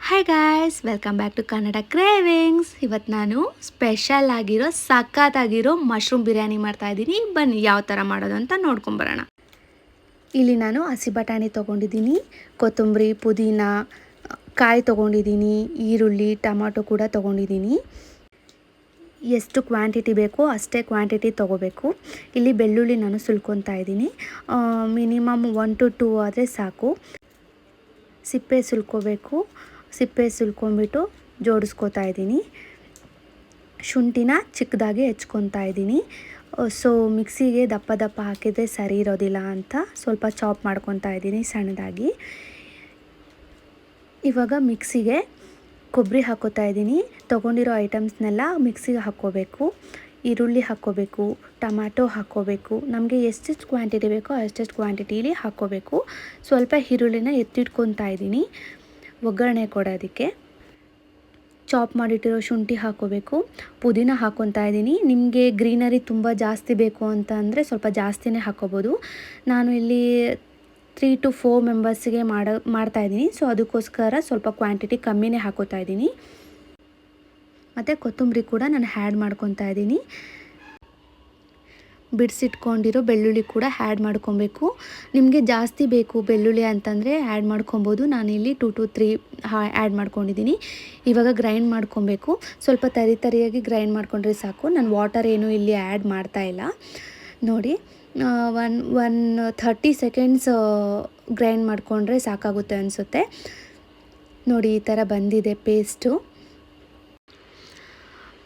Hi guys, welcome back to Kannada cravings. ಇವತ್ತು ನಾನು special ಆಗಿರೋ ಸಖತ್ತಾಗಿರೋ ಮಶ್ರೂಮ್ ಬಿರಿಯಾನಿ ಮಾಡ್ತಾಯಿದ್ದೀನಿ. ಬನ್ನಿ ಯಾವ ಥರ ಮಾಡೋದು ಅಂತ ನೋಡ್ಕೊಂಬರೋಣ. ಇಲ್ಲಿ ನಾನು ಹಸಿ ಬಟಾಣಿ ತೊಗೊಂಡಿದ್ದೀನಿ, ಕೊತ್ತಂಬರಿ, ಪುದೀನ, ಕಾಯಿ ತೊಗೊಂಡಿದ್ದೀನಿ, ಈರುಳ್ಳಿ, ಟೊಮಾಟೊ ಕೂಡ ತೊಗೊಂಡಿದ್ದೀನಿ. ಎಷ್ಟು ಕ್ವಾಂಟಿಟಿ ಬೇಕೋ ಅಷ್ಟೇ ಕ್ವಾಂಟಿಟಿ ತೊಗೋಬೇಕು. ಇಲ್ಲಿ ಬೆಳ್ಳುಳ್ಳಿ ನಾನು ಸುಲ್ಕೊತಾ ಇದ್ದೀನಿ. ಮಿನಿಮಮ್ 1 to 2 ಆದರೆ ಸಾಕು. ಸಿಪ್ಪೆ ಸುಲ್ಕೋಬೇಕು. ಸಿಪ್ಪೆ ಸುಲ್ಕೊಂಡ್ಬಿಟ್ಟು ಜೋಡಿಸ್ಕೋತಾ ಇದ್ದೀನಿ. ಶುಂಠಿನ ಚಿಕ್ಕದಾಗಿ ಹೆಚ್ಕೊತಾ ಇದ್ದೀನಿ. ಸೊ ಮಿಕ್ಸಿಗೆ ದಪ್ಪ ದಪ್ಪ ಹಾಕಿದರೆ ಸರಿ ಇರೋದಿಲ್ಲ ಅಂತ ಸ್ವಲ್ಪ ಚಾಪ್ ಮಾಡ್ಕೊತಾ ಇದ್ದೀನಿ ಸಣ್ಣದಾಗಿ. ಇವಾಗ ಮಿಕ್ಸಿಗೆ ಕೊಬ್ಬರಿ ಹಾಕೋತಾ ಇದ್ದೀನಿ. ತೊಗೊಂಡಿರೋ ಐಟಮ್ಸ್ನೆಲ್ಲ ಮಿಕ್ಸಿಗೆ ಹಾಕ್ಕೋಬೇಕು. ಈರುಳ್ಳಿ ಹಾಕ್ಕೋಬೇಕು, ಟೊಮ್ಯಾಟೊ ಹಾಕ್ಕೋಬೇಕು. ನಮಗೆ ಎಷ್ಟೆಷ್ಟು ಕ್ವಾಂಟಿಟಿ ಬೇಕೋ ಅಷ್ಟೆಷ್ಟು ಕ್ವಾಂಟಿಟೀಲಿ ಹಾಕ್ಕೋಬೇಕು. ಸ್ವಲ್ಪ ಈರುಳ್ಳಿನ ಎತ್ತಿಟ್ಕೊತಾ ಇದ್ದೀನಿ ಒಗ್ಗರಣೆ ಕೊಡೋದಕ್ಕೆ. ಚಾಪ್ ಮಾಡಿಟ್ಟಿರೋ ಶುಂಠಿ ಹಾಕ್ಕೋಬೇಕು, ಪುದೀನ ಹಾಕ್ಕೊತಾ ಇದ್ದೀನಿ. ನಿಮಗೆ ಗ್ರೀನರಿ ತುಂಬ ಜಾಸ್ತಿ ಬೇಕು ಅಂತ ಅಂದರೆ ಸ್ವಲ್ಪ ಜಾಸ್ತಿನೇ ಹಾಕ್ಕೋಬೋದು. ನಾನು ಇಲ್ಲಿ 3 to 4 ಮೆಂಬರ್ಸಿಗೆ ಮಾಡ್ತಾಯಿದ್ದೀನಿ. ಸೊ ಅದಕ್ಕೋಸ್ಕರ ಸ್ವಲ್ಪ ಕ್ವಾಂಟಿಟಿ ಕಮ್ಮಿನೇ ಹಾಕ್ಕೋತಾ ಇದ್ದೀನಿ. ಮತ್ತು ಕೊತ್ತಂಬರಿ ಕೂಡ ನಾನು ಆ್ಯಡ್ ಮಾಡ್ಕೊತಾ ಇದ್ದೀನಿ. ಬಿಡಿಸಿಟ್ಕೊಂಡಿರೋ ಬೆಳ್ಳುಳ್ಳಿ ಕೂಡ ಆ್ಯಡ್ ಮಾಡ್ಕೊಬೇಕು. ನಿಮಗೆ ಜಾಸ್ತಿ ಬೇಕು ಬೆಳ್ಳುಳ್ಳಿ ಅಂತಂದರೆ ಆ್ಯಡ್ ಮಾಡ್ಕೊಬೋದು. ನಾನಿಲ್ಲಿ 2 to 3 ಆ್ಯಡ್ ಮಾಡ್ಕೊಂಡಿದ್ದೀನಿ. ಇವಾಗ ಗ್ರೈಂಡ್ ಮಾಡ್ಕೊಬೇಕು. ಸ್ವಲ್ಪ ತರಿಯಾಗಿ ಗ್ರೈಂಡ್ ಮಾಡ್ಕೊಂಡ್ರೆ ಸಾಕು. ನಾನು ವಾಟರ್ ಏನು ಇಲ್ಲಿ ಆ್ಯಡ್ ಮಾಡ್ತಾಯಿಲ್ಲ. ನೋಡಿ, 30 ಸೆಕೆಂಡ್ಸ್ ಗ್ರೈಂಡ್ ಮಾಡಿಕೊಂಡ್ರೆ ಸಾಕಾಗುತ್ತೆ ಅನಿಸುತ್ತೆ. ನೋಡಿ, ಈ ಥರ ಬಂದಿದೆ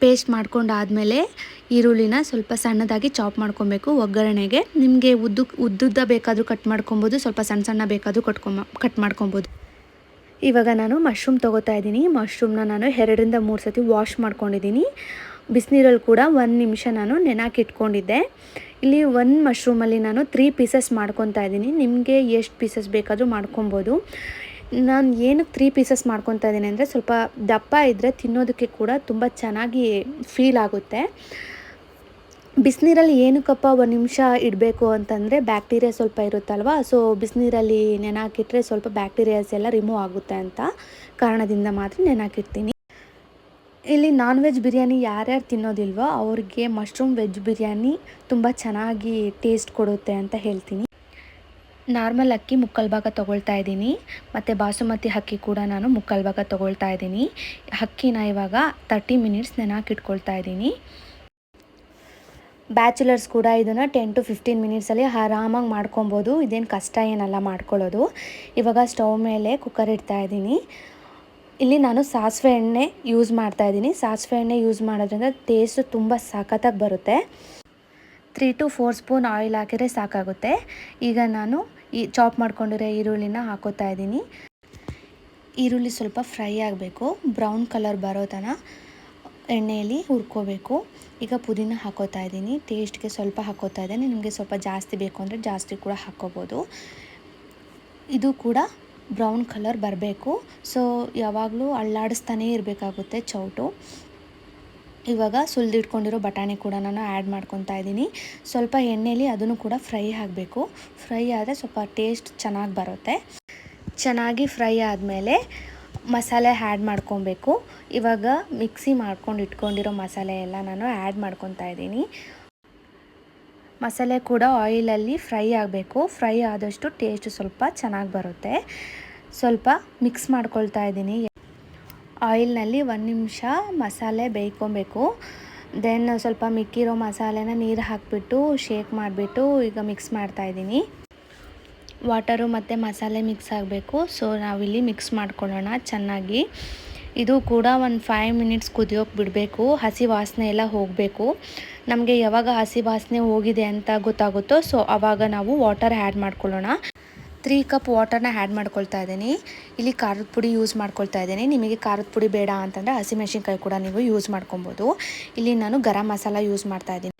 ಪೇಸ್ಟ್ ಮಾಡ್ಕೊಂಡಾದಮೇಲೆ ಈರುಳ್ಳಿನ ಸ್ವಲ್ಪ ಸಣ್ಣದಾಗಿ ಚಾಪ್ ಮಾಡ್ಕೊಬೇಕು ಒಗ್ಗರಣೆಗೆ. ನಿಮಗೆ ಉದ್ದುದ್ದ ಬೇಕಾದರೂ ಕಟ್ ಮಾಡ್ಕೊಬೋದು, ಸ್ವಲ್ಪ ಸಣ್ಣ ಬೇಕಾದರೂ ಕಟ್ ಮಾಡ್ಕೊಬೋದು. ಇವಾಗ ನಾನು ಮಶ್ರೂಮ್ ತೊಗೋತಾ ಇದ್ದೀನಿ. ಮಶ್ರೂಮ್ನ ನಾನು 2 ರಿಂದ 3 ಸತಿ ವಾಶ್ ಮಾಡ್ಕೊಂಡಿದ್ದೀನಿ. ಬಿಸಿನೀರಲ್ಲಿ ಕೂಡ 1 ನಿಮಿಷ ನಾನು ನೆನೆಹಾಕಿಟ್ಕೊಂಡಿದ್ದೆ. ಇಲ್ಲಿ 1 ಮಶ್ರೂಮಲ್ಲಿ ನಾನು 3 ಪೀಸಸ್ ಮಾಡ್ಕೊತಾ ಇದ್ದೀನಿ. ನಿಮಗೆ ಎಷ್ಟು ಪೀಸಸ್ ಬೇಕಾದರೂ ಮಾಡ್ಕೊಬೋದು. ನಾನು ಏನಕ್ಕೆ 3 ಪೀಸಸ್ ಮಾಡ್ಕೊತಾ ಇದ್ದೀನಿ ಅಂದರೆ ಸ್ವಲ್ಪ ದಪ್ಪ ಇದ್ದರೆ ತಿನ್ನೋದಕ್ಕೆ ಕೂಡ ತುಂಬ ಚೆನ್ನಾಗಿ ಫೀಲ್ ಆಗುತ್ತೆ. ಬಿಸಿನೀರಲ್ಲಿ ಏನಕ್ಕಪ್ಪ 1 ನಿಮಿಷ ಇಡಬೇಕು ಅಂತಂದರೆ ಬ್ಯಾಕ್ಟೀರಿಯಾ ಸ್ವಲ್ಪ ಇರುತ್ತಲ್ವ. ಸೊ ಬಿಸಿನೀರಲ್ಲಿ ನೆನೆಹಾಕಿಟ್ರೆ ಸ್ವಲ್ಪ ಬ್ಯಾಕ್ಟೀರಿಯಾಸ್ ಎಲ್ಲ ರಿಮೂವ್ ಆಗುತ್ತೆ ಅಂತ ಕಾರಣದಿಂದ ಮಾತ್ರ ನೆನೆಹಾಕಿಡ್ತೀನಿ. ಇಲ್ಲಿ ನಾನ್ ವೆಜ್ ಬಿರಿಯಾನಿ ಯಾರ್ಯಾರು ತಿನ್ನೋದಿಲ್ವೋ ಅವ್ರಿಗೆ ಮಶ್ರೂಮ್ ವೆಜ್ ಬಿರಿಯಾನಿ ತುಂಬ ಚೆನ್ನಾಗಿ ಟೇಸ್ಟ್ ಕೊಡುತ್ತೆ ಅಂತ ಹೇಳ್ತೀನಿ. ನಾರ್ಮಲ್ ಅಕ್ಕಿ 3/4 ಭಾಗ ತೊಗೊಳ್ತಾ ಇದ್ದೀನಿ. ಮತ್ತು ಬಾಸುಮತಿ ಅಕ್ಕಿ ಕೂಡ ನಾನು 3/4 ಭಾಗ ತೊಗೊಳ್ತಾ ಇದ್ದೀನಿ. ಅಕ್ಕಿನ ಇವಾಗ 30 ಮಿನಿಟ್ಸ್ ನೆನೆಹಾಕಿಟ್ಕೊಳ್ತಾ ಇದ್ದೀನಿ. ಬ್ಯಾಚುಲರ್ಸ್ ಕೂಡ ಇದನ್ನು 10 to 15 ಮಿನಿಟ್ಸಲ್ಲಿ ಆರಾಮಾಗಿ ಮಾಡ್ಕೊಬೋದು. ಇದೇನು ಕಷ್ಟ ಏನಲ್ಲ ಮಾಡ್ಕೊಳ್ಳೋದು. ಇವಾಗ ಸ್ಟವ್ ಮೇಲೆ ಕುಕ್ಕರ್ ಇಡ್ತಾ ಇದ್ದೀನಿ. ಇಲ್ಲಿ ನಾನು ಸಾಸಿವೆ ಎಣ್ಣೆ ಯೂಸ್ ಮಾಡ್ತಾಯಿದ್ದೀನಿ. ಸಾಸಿವೆ ಎಣ್ಣೆ ಯೂಸ್ ಮಾಡೋದ್ರಿಂದ ಟೇಸ್ಟ್ ತುಂಬ ಸಖತ್ತಾಗಿ ಬರುತ್ತೆ. 3 to 4 ಸ್ಪೂನ್ ಆಯಿಲ್ ಹಾಕಿದರೆ ಸಾಕಾಗುತ್ತೆ. ಈಗ ನಾನು ಚಾಪ್ ಮಾಡ್ಕೊಂಡಿರೋ ಈರುಳ್ಳಿನ ಹಾಕೋತಾ ಇದ್ದೀನಿ. ಈರುಳ್ಳಿ ಸ್ವಲ್ಪ ಫ್ರೈ ಆಗಬೇಕು, ಬ್ರೌನ್ ಕಲರ್ ಬರೋ ತನಕ ಎಣ್ಣೆಯಲ್ಲಿ ಹುರ್ಕೋಬೇಕು. ಈಗ ಪುದೀನ ಹಾಕೋತಾ ಇದ್ದೀನಿ. ಟೇಸ್ಟ್ಗೆ ಸ್ವಲ್ಪ ಹಾಕೋತಾ ಇದ್ದೀನಿ. ನಿಮಗೆ ಸ್ವಲ್ಪ ಜಾಸ್ತಿ ಬೇಕು ಅಂದರೆ ಜಾಸ್ತಿ ಕೂಡ ಹಾಕ್ಕೋಬೋದು. ಇದು ಕೂಡ ಬ್ರೌನ್ ಕಲರ್ ಬರಬೇಕು. ಸೊ ಯಾವಾಗಲೂ ಅಳ್ಳಾಡಿಸ್ತಾನೇ ಇರಬೇಕಾಗುತ್ತೆ ಚೌಟು. ಇವಾಗ ಸುಲಿದಿಟ್ಕೊಂಡಿರೋ ಬಟಾಣಿ ಕೂಡ ನಾನು ಆ್ಯಡ್ ಮಾಡ್ಕೊತಾ ಇದ್ದೀನಿ. ಸ್ವಲ್ಪ ಎಣ್ಣೆಯಲ್ಲಿ ಅದನ್ನು ಕೂಡ ಫ್ರೈ ಆಗಬೇಕು. ಫ್ರೈ ಆದರೆ ಸ್ವಲ್ಪ ಟೇಸ್ಟ್ ಚೆನ್ನಾಗಿ ಬರುತ್ತೆ. ಚೆನ್ನಾಗಿ ಫ್ರೈ ಆದಮೇಲೆ ಮಸಾಲೆ ಆ್ಯಡ್ ಮಾಡ್ಕೊಬೇಕು. ಇವಾಗ ಮಿಕ್ಸಿ ಮಾಡ್ಕೊಂಡು ಇಟ್ಕೊಂಡಿರೋ ಮಸಾಲೆ ಎಲ್ಲ ನಾನು ಆ್ಯಡ್ ಮಾಡ್ಕೊತಾ ಇದ್ದೀನಿ. ಮಸಾಲೆ ಕೂಡ ಆಯಿಲಲ್ಲಿ ಫ್ರೈ ಆಗಬೇಕು. ಫ್ರೈ ಆದಷ್ಟು ಟೇಸ್ಟ್ ಸ್ವಲ್ಪ ಚೆನ್ನಾಗಿ ಬರುತ್ತೆ. ಸ್ವಲ್ಪ ಮಿಕ್ಸ್ ಮಾಡ್ಕೊಳ್ತಾ ಇದ್ದೀನಿ. ಆಯಿಲ್ನಲ್ಲಿ 1 ನಿಮಿಷ ಮಸಾಲೆ ಬೇಯ್ಕೊಬೇಕು. ದೆನ್ ಸ್ವಲ್ಪ ಮಿಕ್ಕಿರೋ ಮಸಾಲೆನ ನೀರು ಹಾಕಿಬಿಟ್ಟು ಶೇಕ್ ಮಾಡಿಬಿಟ್ಟು ಈಗ ಮಿಕ್ಸ್ ಮಾಡ್ತಾಯಿದ್ದೀನಿ. ವಾಟರು ಮತ್ತು ಮಸಾಲೆ ಮಿಕ್ಸ್ ಆಗಬೇಕು. ಸೊ ನಾವಿಲ್ಲಿ ಮಿಕ್ಸ್ ಮಾಡ್ಕೊಳ್ಳೋಣ ಚೆನ್ನಾಗಿ. ಇದು ಕೂಡ 5 ಮಿನಿಟ್ಸ್ ಕುದಿಯೋಕೆ ಬಿಡಬೇಕು. ಹಸಿ ವಾಸನೆ ಎಲ್ಲ ಹೋಗಬೇಕು. ನಮಗೆ ಯಾವಾಗ ಹಸಿ ವಾಸನೆ ಹೋಗಿದೆ ಅಂತ ಗೊತ್ತಾಗುತ್ತೋ ಸೊ ಆವಾಗ ನಾವು ವಾಟರ್ ಆ್ಯಡ್ ಮಾಡ್ಕೊಳ್ಳೋಣ. 3 ಕಪ್ ವಾಟರ್ನ ಆ್ಯಡ್ ಮಾಡ್ಕೊಳ್ತಾ ಇದ್ದೀನಿ. ಇಲ್ಲಿ ಖಾರದ ಪುಡಿ ಯೂಸ್ ಮಾಡ್ಕೊಳ್ತಾ ಇದ್ದೀನಿ. ನಿಮಗೆ ಖಾರದ ಪುಡಿ ಬೇಡ ಅಂತಂದರೆ ಹಸಿಮೆಣ್ಸಿನ್ಕಾಯಿ ಕೂಡ ನೀವು ಯೂಸ್ ಮಾಡ್ಕೊಬೋದು. ಇಲ್ಲಿ ನಾನು ಗರಂ ಮಸಾಲ ಯೂಸ್ ಮಾಡ್ತಾ ಇದ್ದೀನಿ.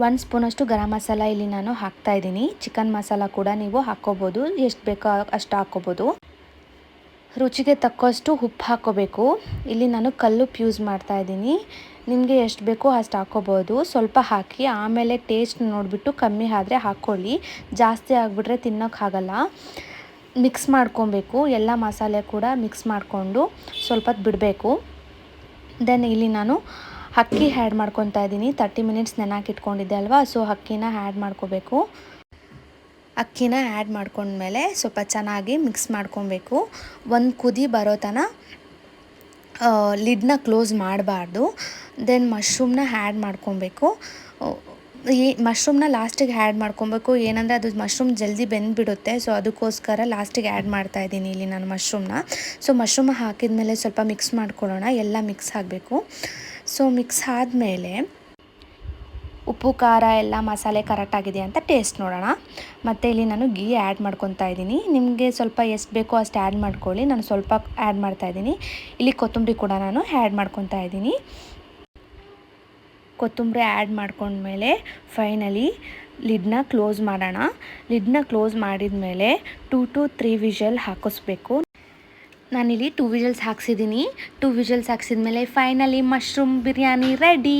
1 ಸ್ಪೂನಷ್ಟು ಗರಂ ಮಸಾಲ ಇಲ್ಲಿ ನಾನು ಹಾಕ್ತಾಯಿದ್ದೀನಿ. ಚಿಕನ್ ಮಸಾಲ ಕೂಡ ನೀವು ಹಾಕ್ಕೋಬೋದು, ಎಷ್ಟು ಬೇಕೋ ಅಷ್ಟು ಹಾಕ್ಕೋಬೋದು. ರುಚಿಗೆ ತಕ್ಕಷ್ಟು ಉಪ್ಪು ಹಾಕ್ಕೋಬೇಕು. ಇಲ್ಲಿ ನಾನು ಕಲ್ಲುಪ್ಪು ಯೂಸ್ ಮಾಡ್ತಾಯಿದ್ದೀನಿ. ನಿಮಗೆ ಎಷ್ಟು ಬೇಕೋ ಅಷ್ಟು ಹಾಕ್ಕೋಬೋದು. ಸ್ವಲ್ಪ ಹಾಕಿ ಆಮೇಲೆ ಟೇಸ್ಟ್ ನೋಡಿಬಿಟ್ಟು ಕಮ್ಮಿ ಆದರೆ ಹಾಕ್ಕೊಳ್ಳಿ. ಜಾಸ್ತಿ ಆಗಿಬಿಟ್ರೆ ತಿನ್ನೋಕ್ಕಾಗಲ್ಲ. ಮಿಕ್ಸ್ ಮಾಡ್ಕೊಬೇಕು. ಎಲ್ಲ ಮಸಾಲೆ ಕೂಡ ಮಿಕ್ಸ್ ಮಾಡಿಕೊಂಡು ಸ್ವಲ್ಪ ಹೊತ್ತು ಬಿಡಬೇಕು. ದೆನ್ ಇಲ್ಲಿ ನಾನು ಅಕ್ಕಿ ಆ್ಯಡ್ ಮಾಡ್ಕೊತಾ ಇದ್ದೀನಿ. 30 ಮಿನಿಟ್ಸ್ ನೆನಾಕಿ ಇಟ್ಕೊಂಡಿದ್ದೆ ಅಲ್ವಾ, ಸೊ ಅಕ್ಕಿನ ಆ್ಯಡ್ ಮಾಡ್ಕೋಬೇಕು. ಅಕ್ಕಿನ ಆ್ಯಡ್ ಮಾಡ್ಕೊಂಡ್ಮೇಲೆ ಸ್ವಲ್ಪ ಚೆನ್ನಾಗಿ ಮಿಕ್ಸ್ ಮಾಡ್ಕೊಬೇಕು. ಒಂದು ಕುದಿ ಬರೋ ತನಕ ಲಿಡ್ನ ಕ್ಲೋಸ್ ಮಾಡಬಾರ್ದು. ದೆನ್ ಮಶ್ರೂಮ್ನ ಆ್ಯಡ್ ಮಾಡ್ಕೊಬೇಕು. ಈ ಮಶ್ರೂಮ್ನ ಲಾಸ್ಟಿಗೆ ಆ್ಯಡ್ ಮಾಡ್ಕೊಬೇಕು. ಏನಂದರೆ ಅದು ಮಶ್ರೂಮ್ ಜಲ್ದಿ ಬೆಂದುಬಿಡುತ್ತೆ, ಸೊ ಅದಕ್ಕೋಸ್ಕರ ಲಾಸ್ಟಿಗೆ ಆ್ಯಡ್ ಮಾಡ್ತಾಯಿದ್ದೀನಿ ಇಲ್ಲಿ ನಾನು ಮಶ್ರೂಮ್ನ. ಸೊ ಮಶ್ರೂಮ್ ಹಾಕಿದ ಮೇಲೆ ಸ್ವಲ್ಪ ಮಿಕ್ಸ್ ಮಾಡ್ಕೊಳ್ಳೋಣ. ಎಲ್ಲ ಮಿಕ್ಸ್ ಆಗಬೇಕು. ಸೊ ಮಿಕ್ಸ್ ಆದಮೇಲೆ ಉಪ್ಪು ಖಾರ ಎಲ್ಲ ಮಸಾಲೆ ಕರೆಕ್ಟಾಗಿದೆ ಅಂತ ಟೇಸ್ಟ್ ನೋಡೋಣ. ಮತ್ತು ಇಲ್ಲಿ ನಾನು ಗೀ ಆ್ಯಡ್ ಮಾಡ್ಕೊತಾ ಇದ್ದೀನಿ. ನಿಮಗೆ ಸ್ವಲ್ಪ ಎಷ್ಟು ಬೇಕೋ ಅಷ್ಟು ಆ್ಯಡ್ ಮಾಡ್ಕೊಳ್ಳಿ. ನಾನು ಸ್ವಲ್ಪ ಆ್ಯಡ್ ಮಾಡ್ತಾಯಿದ್ದೀನಿ. ಇಲ್ಲಿ ಕೊತ್ತಂಬರಿ ಕೂಡ ನಾನು ಆ್ಯಡ್ ಮಾಡ್ಕೊತಾ ಇದ್ದೀನಿ. ಕೊತ್ತಂಬರಿ ಆ್ಯಡ್ ಮಾಡ್ಕೊಂಡ್ಮೇಲೆ ಫೈನಲಿ ಲಿಡ್ನ ಕ್ಲೋಸ್ ಮಾಡೋಣ. ಲಿಡ್ನ ಕ್ಲೋಸ್ ಮಾಡಿದ ಮೇಲೆ 2 to 3 ವಿಷಲ್ ಹಾಕಿಸ್ಬೇಕು. ನಾನಿಲ್ಲಿ 2 ವಿಷಲ್ಸ್ ಹಾಕ್ಸಿದ್ದೀನಿ. 2 ವಿಷಲ್ಸ್ ಹಾಕ್ಸಿದ್ಮೇಲೆ ಫೈನಲಿ ಮಶ್ರೂಮ್ ಬಿರಿಯಾನಿ ರೆಡಿ.